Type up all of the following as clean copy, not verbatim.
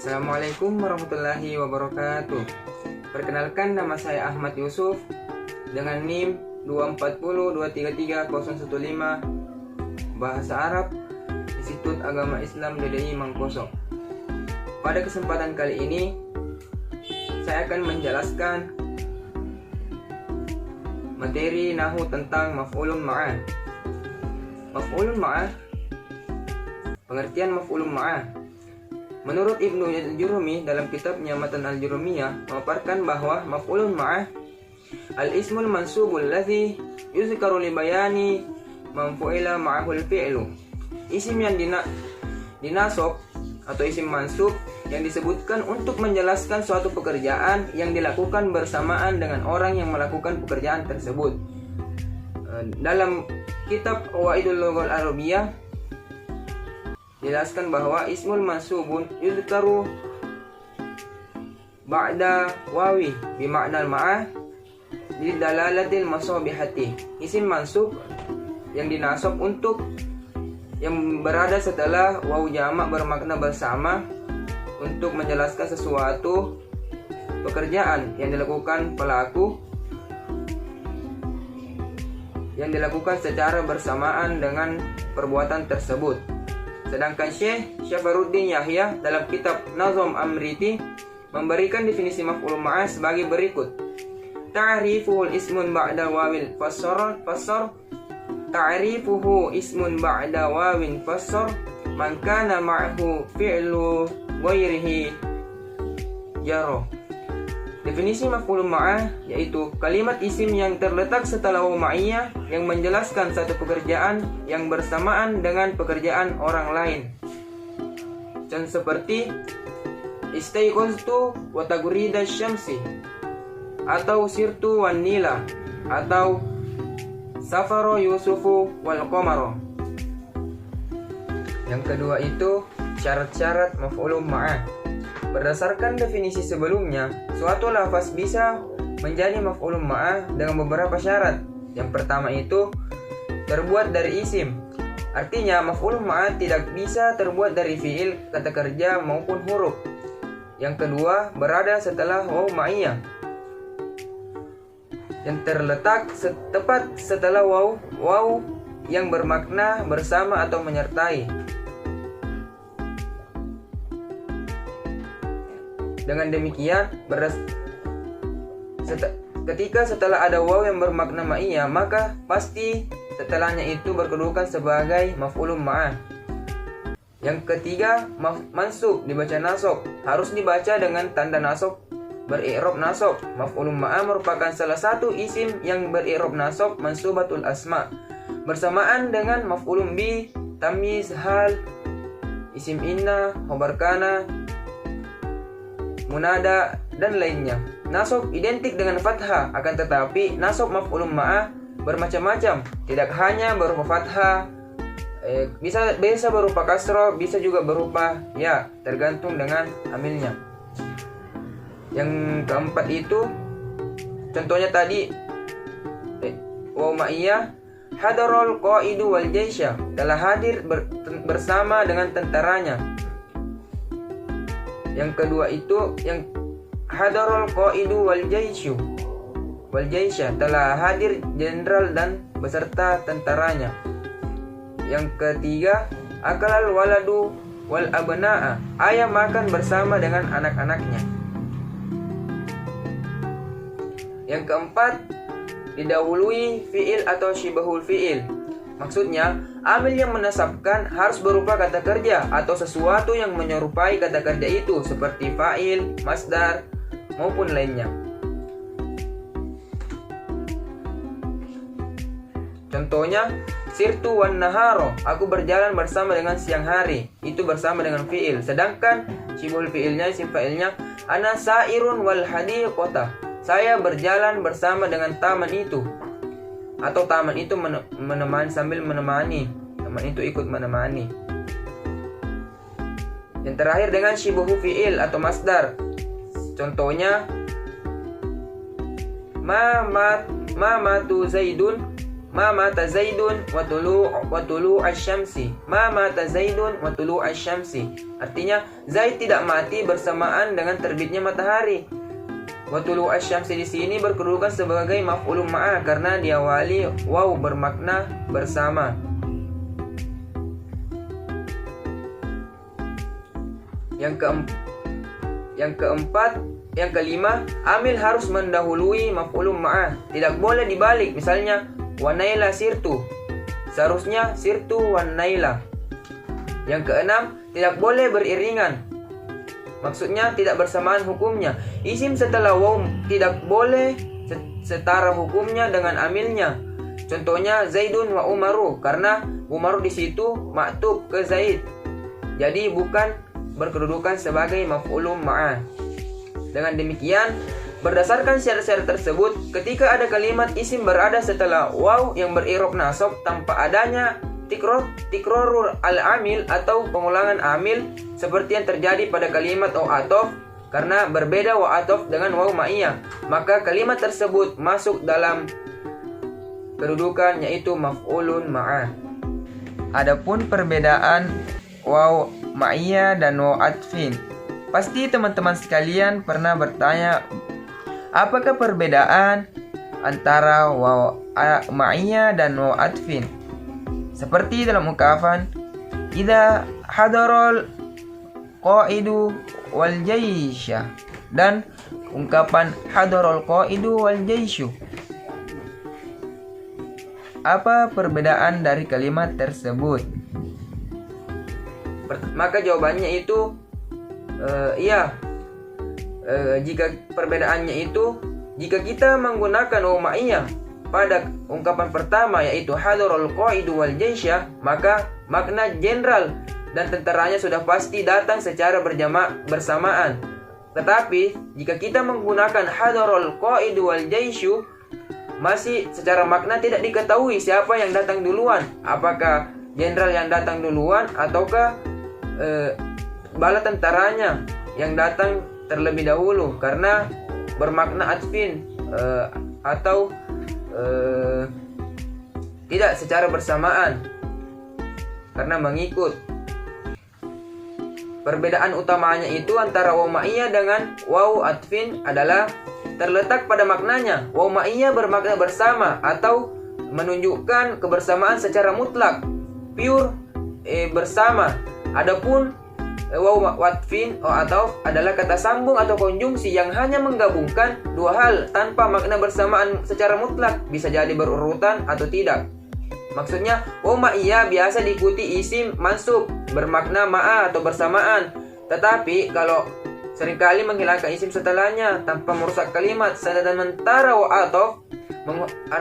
Assalamualaikum warahmatullahi wabarakatuh. Perkenalkan, nama saya Ahmad Yusuf dengan NIM 240233015, Bahasa Arab, Institut Agama Islam DDI Mangkoso. Pada kesempatan kali ini saya akan menjelaskan materi nahu tentang maf'ulun ma'ah. Maf'ulun ma'ah, pengertian maf'ulun ma'ah. Menurut Ibnu al-Jurumi dalam kitabnya Matan al-Jurumiyah memaparkan bahwa maf'ulun ma'ah al-ismul mansubul ladzi yuzkaru li bayani man fu'ila ma'ahul fi'lu. Isim yang dinasab atau isim mansub yang disebutkan untuk menjelaskan suatu pekerjaan yang dilakukan bersamaan dengan orang yang melakukan pekerjaan tersebut. Dalam kitab Qawaidul Lughah Arabiyah jelaskan bahwa ismul mansubun yuzkaru ba'da wawi bima'nal ma'ah di dalalatil masabihati. Isim mansub yang dinasab untuk yang berada setelah waw jamak bermakna bersama untuk menjelaskan sesuatu pekerjaan yang dilakukan pelaku yang dilakukan secara bersamaan dengan perbuatan tersebut. Sedangkan Syekh Syafaruddin Yahya dalam kitab Nazm Amriti memberikan definisi maf'ul ma'ah sebagai berikut. Ta'rifuhu ismun ba'da wawil fassar ta'rifuhu ismun ba'da wawin fassar man kana ma'hu fi'lu ghairihi jaro. Definisi maf'ul ma'ah yaitu kalimat isim yang terletak setelah waw ma'iyah yang menjelaskan satu pekerjaan yang bersamaan dengan pekerjaan orang lain. Contoh seperti istaiqaztu wa taghrida syamsi, atau sirtu wan nila, atau safaro yusufu wal qamara. Yang kedua itu syarat-syarat maf'ul ma'ah. Berdasarkan definisi sebelumnya, suatu lafaz bisa menjadi maf'ul ma'ah dengan beberapa syarat. Yang pertama itu terbuat dari isim. Artinya maf'ul ma'ah tidak bisa terbuat dari fi'il, kata kerja maupun huruf. Yang kedua, berada setelah waw ma'iyah yang terletak tepat setelah waw yang bermakna bersama atau menyertai. Dengan demikian, ketika setelah ada waw yang bermakna ma'iyah, maka pasti setelahnya itu berkedudukan sebagai maf'ulun ma'ah. Yang ketiga, mansub dibaca nasab, harus dibaca dengan tanda nasab beri'rab nasab. Maf'ulun ma'ah merupakan salah satu isim yang beri'rab nasab mansubatul asma bersamaan dengan maf'ulun bi, tamyiz hal, isim inna, khobar kana, munada, dan lainnya. Nasab identik dengan fathah, akan tetapi nasab maf'ulun ma'ah bermacam-macam, tidak hanya berupa fathah, bisa berupa kasroh, bisa juga berupa ya, tergantung dengan amilnya. Yang keempat itu contohnya tadi waw ma'iyah, hadarul qaidu wal jaisha, telah hadir bersama dengan tentaranya. Yang kedua itu yang hadarul qaidu wal jaisha, telah hadir jenderal dan beserta tentaranya. Yang ketiga, akalal waladu wal abna'a, ayah makan bersama dengan anak-anaknya. Yang keempat, didahului fi'il atau syibahul fi'il. Maksudnya, amil yang menasabkan harus berupa kata kerja atau sesuatu yang menyerupai kata kerja itu, seperti fa'il, masdar, maupun lainnya. Contohnya, sirtu wan naharo, aku berjalan bersama dengan siang hari, itu bersama dengan fi'il. Sedangkan syibahul fi'ilnya, isim fa'ilnya, ana sa'irun wal hadiqata, saya berjalan bersama dengan taman itu, atau taman itu menemani, sambil menemani, taman itu ikut menemani. Yang terakhir dengan syibuhu fi'il atau masdar. Contohnya ma matu zaidun ma mata Zaidun wa tulu asyamsi. Ma mata Zaidun wa tulu asyamsi. Artinya Zaid tidak mati bersamaan dengan terbitnya matahari. Wa tulu asyamsi di sini berkedudukan sebagai maf'ulun ma'ah karena diawali waw bermakna bersama. Yang kelima, amil harus mendahului maf'ulun ma'ah. Tidak boleh dibalik. Misalnya, wa naila sirtu. Seharusnya sirtu wa naila. Yang keenam, tidak boleh beriringan. Maksudnya tidak bersamaan hukumnya. Isim setelah waw tidak boleh setara hukumnya dengan amilnya. Contohnya Zaidun wa Umaru, karena Umaru di situ maktub ke Zaid. Jadi bukan berkedudukan sebagai maf'ulun ma'ah. Dengan demikian, berdasarkan syarat-syarat tersebut, ketika ada kalimat isim berada setelah waw yang berirob nasab tanpa adanya tikrorur al-amil atau pengulangan amil seperti yang terjadi pada kalimat waw atof, karena berbeda waw atof dengan waw ma'iyah, maka kalimat tersebut masuk dalam kedudukan yaitu maf'ulun ma'ah. Adapun perbedaan waw ma'iyah dan waw atfin, pasti teman-teman sekalian pernah bertanya, apakah perbedaan antara waw ma'iyah dan waw atfin? Seperti dalam ungkapan idza hadarul qaidu wal jaisha dan ungkapan hadarul qaidu wal jaishu. Apa perbedaan dari kalimat tersebut? Maka jawabannya itu jika perbedaannya itu, jika kita menggunakan waw ma'iyah pada ungkapan pertama yaitu hadarul qaidu wal jaisha, maka makna jenderal dan tentaranya sudah pasti datang secara bersamaan. Tetapi jika kita menggunakan hadarul qaidu wal jaishu, masih secara makna tidak diketahui siapa yang datang duluan, apakah jenderal yang datang duluan ataukah bala tentaranya yang datang terlebih dahulu, karena bermakna atfin atau tidak secara bersamaan karena mengikut. Perbedaan utamanya itu antara waw ma'iyah dengan waw atfin adalah terletak pada maknanya. Waw ma'iyah bermakna bersama atau menunjukkan kebersamaan secara mutlak, pure bersama. Adapun waw atfin atau adalah kata sambung atau konjungsi yang hanya menggabungkan dua hal tanpa makna bersamaan secara mutlak, bisa jadi berurutan atau tidak. Maksudnya waw ma'iyah biasa diikuti isim mansub bermakna ma'a atau bersamaan, tetapi kalau seringkali menghilangkan isim setelahnya tanpa merusak kalimat. Sementara waw atof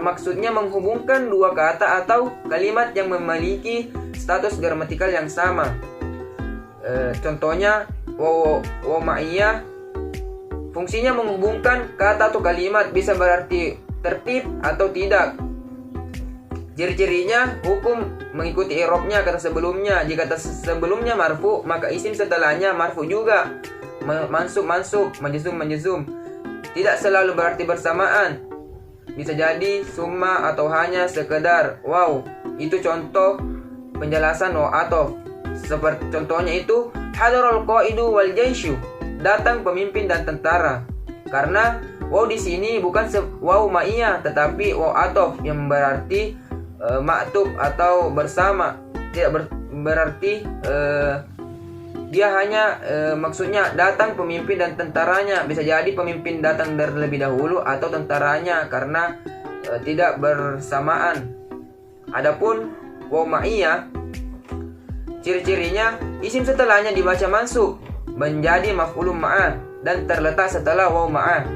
maksudnya menghubungkan dua kata atau kalimat yang memiliki status gramatikal yang sama. Contohnya waw ma'iyah fungsinya menghubungkan kata atau kalimat, bisa berarti tertib atau tidak. Ciri-cirinya hukum mengikuti i'rabnya kata sebelumnya. Jika kata sebelumnya marfu, maka isim setelahnya marfu juga. Mansub, majzum. Tidak selalu berarti bersamaan. Bisa jadi summa atau hanya sekedar wow. Itu contoh penjelasan waw atof. Seperti contohnya itu hadarul qaidu wal jaishu, datang pemimpin dan tentara. Karena waw di sini bukan waw ma'iyah tetapi waw atof yang berarti maktub atau bersama. Tidak berarti dia hanya maksudnya datang pemimpin dan tentaranya. Bisa jadi pemimpin datang terlebih dahulu atau tentaranya karena tidak bersamaan. Adapun waw ma'iyah, ciri-cirinya isim setelahnya dibaca mansub menjadi maf'ulun ma'ah dan terletak setelah waw ma'ah.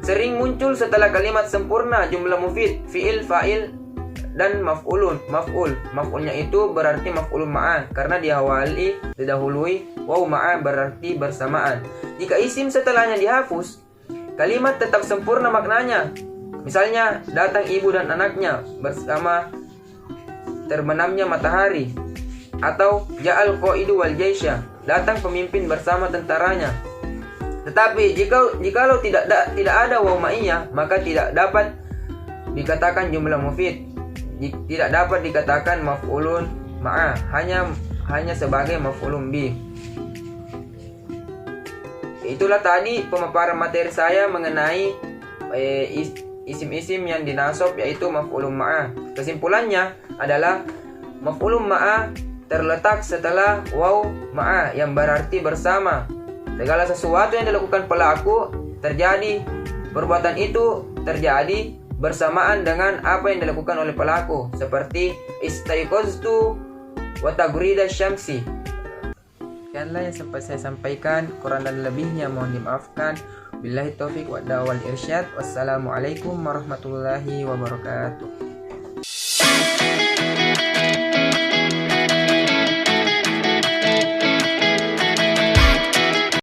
Sering muncul setelah kalimat sempurna jumlah mufid, fi'il, fa'il dan maf'ulun, maf'ul. Maf'ulnya itu berarti maf'ulun ma'ah karena didahului waw ma'ah berarti bersamaan. Jika isim setelahnya dihapus, kalimat tetap sempurna maknanya. Misalnya datang ibu dan anaknya bersama terbenamnya matahari, atau ja'al qaidu wal jaisha, datang pemimpin bersama tentaranya. Tetapi jikalau tidak ada waw ma'iyah, maka tidak dapat dikatakan jumlah mufid. tidak dapat dikatakan maf'ulun ma'ah, hanya sebagai maf'ulun bih. Itulah tadi pemaparan materi saya mengenai isim-isim yang dinasab yaitu maf'ulun ma'ah. Kesimpulannya adalah maf'ulun ma'ah terletak setelah waw ma'ah yang berarti bersama. Segala sesuatu yang dilakukan pelaku terjadi, perbuatan itu terjadi bersamaan dengan apa yang dilakukan oleh pelaku, seperti istaiqaztu wa taghrida syamsi. Sekianlah yang sempat saya sampaikan, kurang dan lebihnya mohon dimaafkan. Billahi taufik wa wal irsyad. Wassalamualaikum warahmatullahi wabarakatuh.